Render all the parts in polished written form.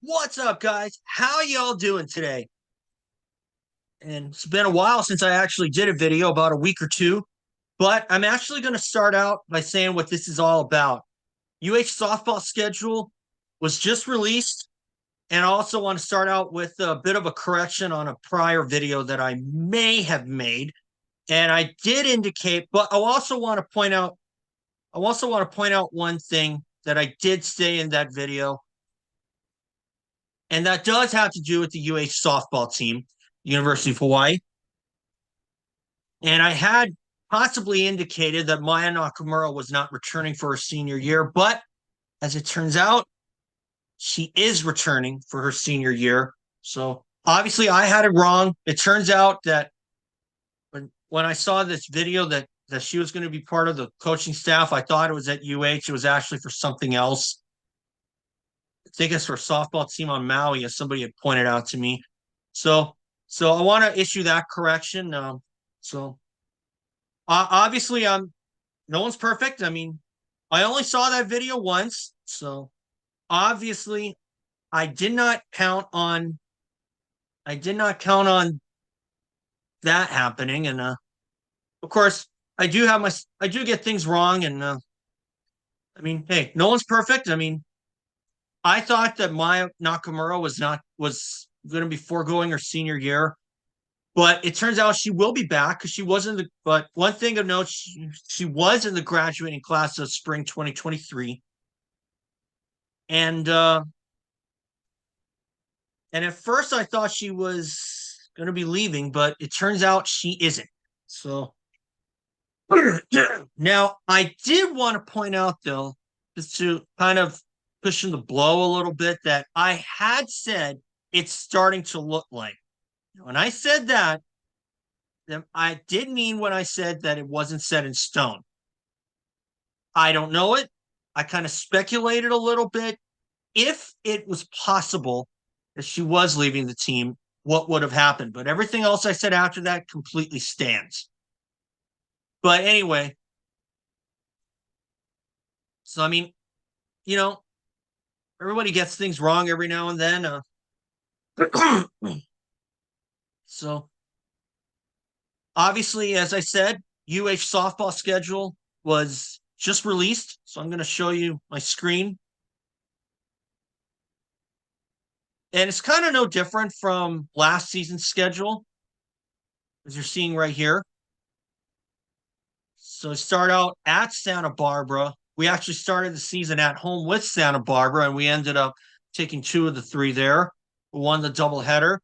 What's up, guys? How y'all doing today? And it's been a while since I actually did a video, about a week or two, but I'm actually going to start out by saying what this is all about. softball schedule was just released, and I also want to start out with a bit of a correction on a prior video that I may have made. And I did indicate, but I also want to point out one thing that I did say in that video, and that does have to do with the softball team, University of Hawaii. And I had possibly indicated that Maya Nakamura was not returning for her senior year, but as it turns out, she is returning for her senior year. So obviously I had it wrong. It turns out that when I saw this video that she was going to be part of the coaching staff, I thought it was at UH. It was actually for something else. I think it's for a softball team on Maui, as somebody had pointed out to me. So I want to issue that correction. So obviously, no one's perfect. I mean, I only saw that video once, so obviously, I did not count on that happening, and of course, I do get things wrong, and I mean, hey, no one's perfect. I mean, I thought that Maya Nakamura was going to be foregoing her senior year. But it turns out she will be back because she was in the. But one thing of note, she was in the graduating class of spring 2023, and and at first I thought she was going to be leaving, but it turns out she isn't. So now I did want to point out, though, just to kind of cushion the blow a little bit, that I had said it's starting to look like. When I said that, I did mean when I said that it wasn't set in stone. I don't know it. I kind of speculated a little bit. If it was possible that she was leaving the team, what would have happened? But everything else I said after that completely stands. But anyway, so I mean, you know, everybody gets things wrong every now and then. So obviously, as I said, softball schedule was just released. So I'm going to show you my screen. And it's kind of no different from last season's schedule, as you're seeing right here. So start out at Santa Barbara. We actually started the season at home with Santa Barbara, and we ended up taking 2 of the 3 there. We won the doubleheader.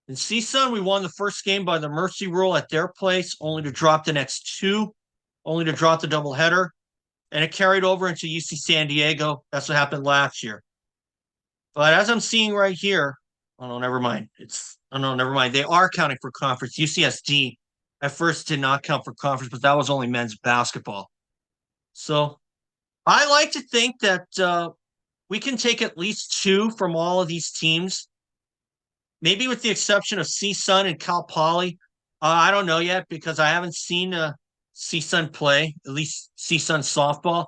In CSUN, we won the first game by the mercy rule at their place, only to drop the next 2, only to drop the doubleheader. And it carried over into UC San Diego. That's what happened last year. But as I'm seeing right here, oh no, never mind. Never mind. They are counting for conference. UCSD at first did not count for conference, but that was only men's basketball. So I like to think that we can take at least 2 from all of these teams, maybe with the exception of CSUN and Cal Poly. I don't know yet because I haven't seen CSUN play, at least CSUN softball.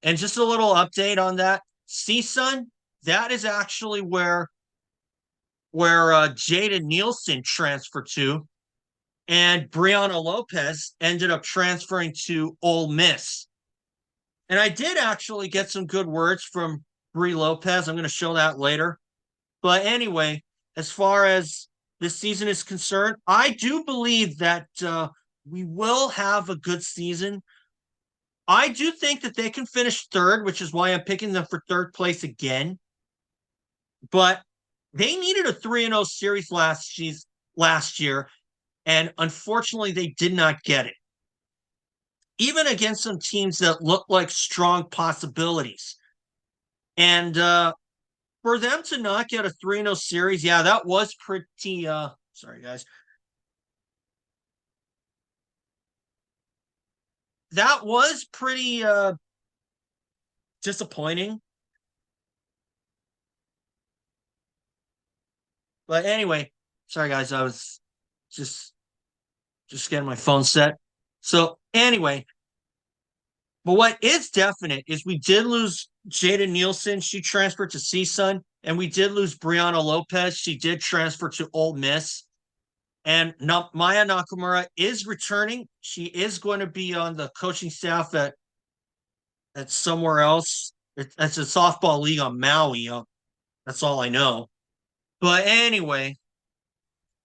And just a little update on that. CSUN, that is actually where Jadyn Nielsen transferred to, and Brianna Lopez ended up transferring to Ole Miss. And I did actually get some good words from Bri Lopez. I'm going to show that later. But anyway, as far as this season is concerned, I do believe that we will have a good season. I do think that they can finish third, which is why I'm picking them for third place again. But they needed a 3-0 series last year, and unfortunately, they did not get it. Even against some teams that look like strong possibilities. And for them to not get a 3-0 series, yeah, that was pretty sorry guys. That was pretty disappointing. But anyway, sorry guys, I was just getting my phone set. So anyway, but what is definite is we did lose Jadyn Nielsen, she transferred to CSUN, and we did lose Brianna Lopez. She did transfer to Ole Miss. And Maya Nakamura is returning. She is going to be on the coaching staff at somewhere else. It's a softball league on Maui. That's all I know. But anyway,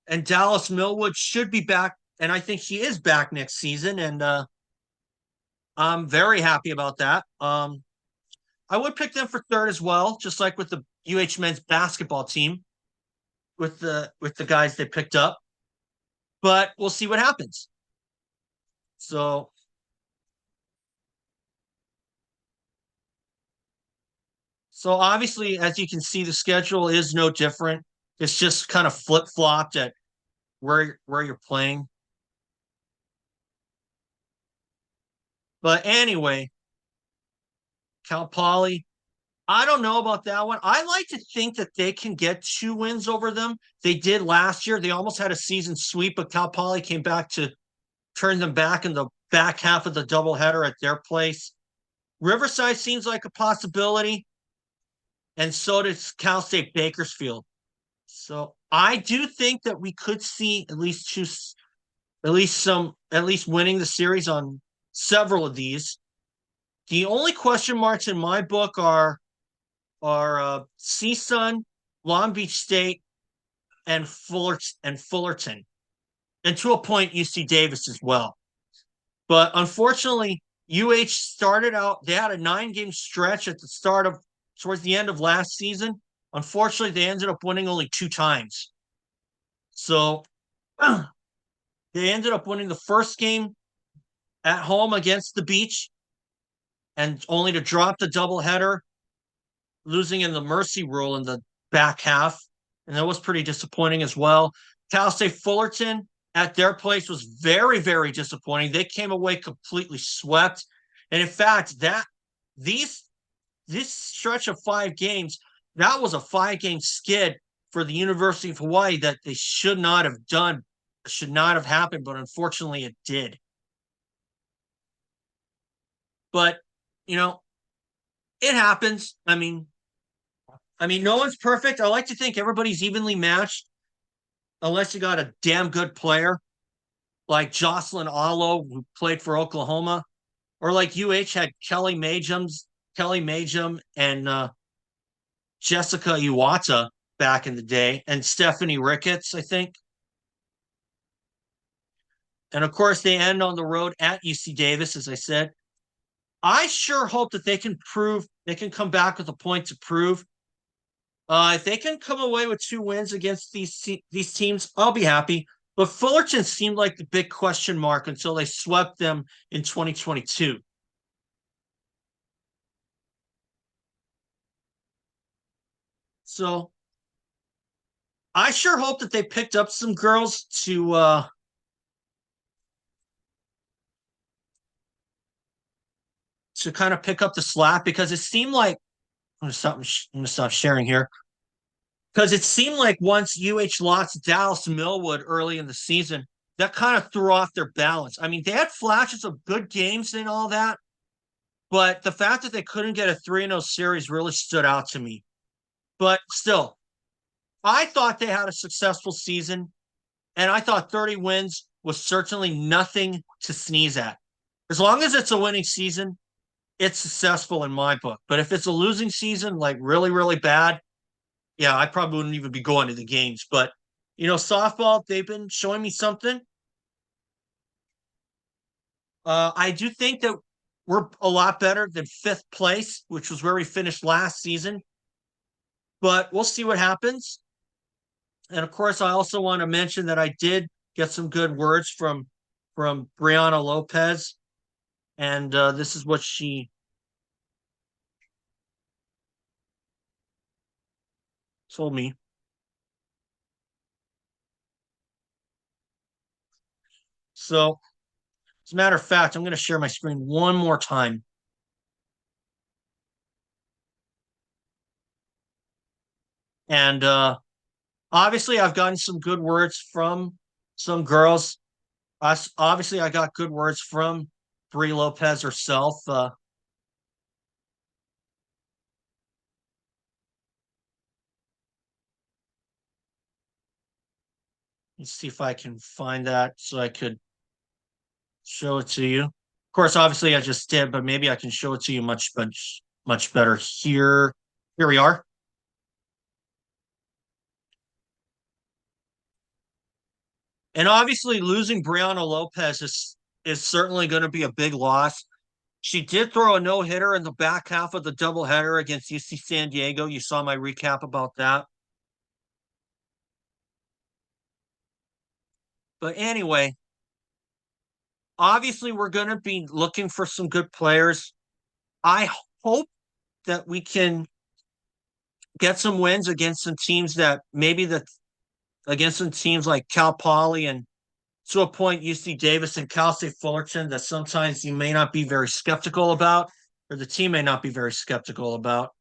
and Dallas Millwood should be back, and I think she is back next season, and I'm very happy about that. I would pick them for third as well, just like with the UH men's basketball team with the guys they picked up. But we'll see what happens. So so obviously, as you can see, the schedule is no different. It's just kind of flip flopped at where you're playing. But anyway, Cal Poly, I don't know about that one. I like to think that they can get 2 wins over them. They did last year. They almost had a season sweep, but Cal Poly came back to turn them back in the back half of the doubleheader at their place. Riverside seems like a possibility, and so does Cal State Bakersfield. So I do think that we could see at least winning the series on several of these. The only question marks in my book are CSUN, Long Beach State, and Fullerton, and to a point UC Davis as well. But unfortunately, UH started out. They had a 9-game stretch at the start of towards the end of last season. Unfortunately, they ended up winning only 2 times. So they ended up winning the first game at home against the Beach, and only to drop the doubleheader, losing in the mercy rule in the back half. And that was pretty disappointing as well. Cal State Fullerton at their place was very, very disappointing. They came away completely swept. And in fact, this stretch of 5 games, that was a 5-game skid for the University of Hawaii that they should not have done, should not have happened, but unfortunately it did. But, you know, it happens. No one's perfect. I like to think everybody's evenly matched, unless you got a damn good player like Jocelyn Allo, who played for Oklahoma, or like UH had Kelly Majum, and Jessica Iwata back in the day, and Stephanie Ricketts, I think. And of course, they end on the road at UC Davis, as I said. I sure hope that they can come back with a point to prove. If they can come away with 2 wins against these teams, I'll be happy. But Fullerton seemed like the big question mark until they swept them in 2022. So I sure hope that they picked up some girls to kind of pick up the slack, because it seemed like I'm gonna stop sharing here, because it seemed like once UH lost Dallas Millwood early in the season, that kind of threw off their balance. I mean, they had flashes of good games and all that, but the fact that they couldn't get a 3-0 series really stood out to me. But still, I thought they had a successful season, and I thought 30 wins was certainly nothing to sneeze at. As long as it's a winning season, it's successful in my book. But if it's a losing season, like really, really bad, yeah, I probably wouldn't even be going to the games. But, softball, they've been showing me something. I do think that we're a lot better than 5th place, which was where we finished last season. But we'll see what happens. And of course, I also want to mention that I did get some good words from Brianna Lopez, and this is what she told me. So, as a matter of fact, I'm going to share my screen one more time. And obviously, I've gotten some good words from some girls. Obviously, I got good words from Bri Lopez herself. Let's see if I can find that so I could show it to you. Of course, obviously I just did, but maybe I can show it to you much better here. Here we are. And obviously losing Brianna Lopez is certainly going to be a big loss. She did throw a no-hitter in the back half of the doubleheader against UC San Diego. You saw my recap about that. But anyway, obviously we're going to be looking for some good players. I hope that we can get some wins against some teams that maybe against some teams like Cal Poly and to a point UC Davis and Cal State Fullerton that sometimes you may not be very skeptical about, or the team may not be very skeptical about.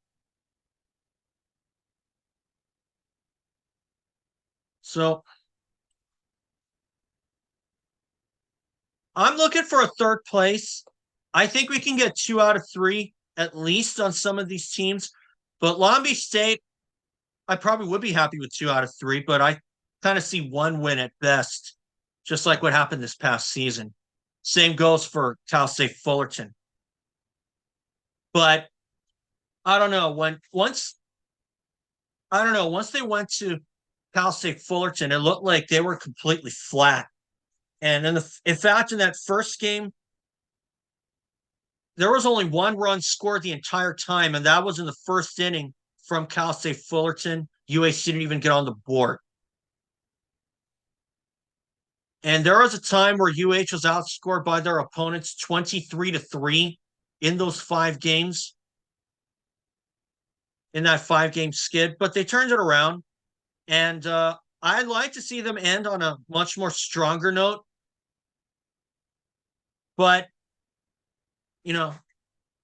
So I'm looking for a third place. I think we can get 2 out of 3 at least on some of these teams. But Long Beach State, I probably would be happy with 2 out of 3, but I kind of see one win at best, just like what happened this past season. Same goes for Cal State Fullerton. But I don't know. Once they went to Cal State Fullerton, it looked like they were completely flat. And in fact, in that first game, there was only 1 run scored the entire time, and that was in the first inning from Cal State Fullerton. UH didn't even get on the board. And there was a time where UH was outscored by their opponents 23-3 in those 5 games, in that 5-game skid, but they turned it around. And I'd like to see them end on a much more stronger note. But, it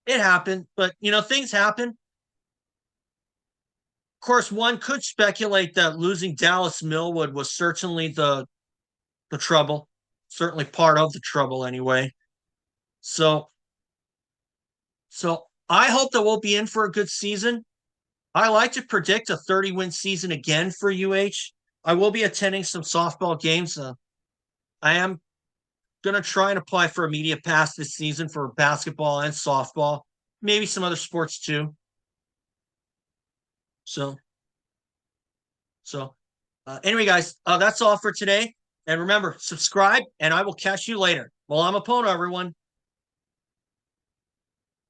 happened. But, things happen. Of course, one could speculate that losing Dallas Millwood was certainly the trouble, certainly part of the trouble anyway. So I hope that we'll be in for a good season. I like to predict a 30-win season again for UH. I will be attending some softball games. I am going to try and apply for a media pass this season for basketball and softball, maybe some other sports too. So anyway, guys, that's all for today. And remember, subscribe, and I will catch you later. Well, I'm Apono, everyone.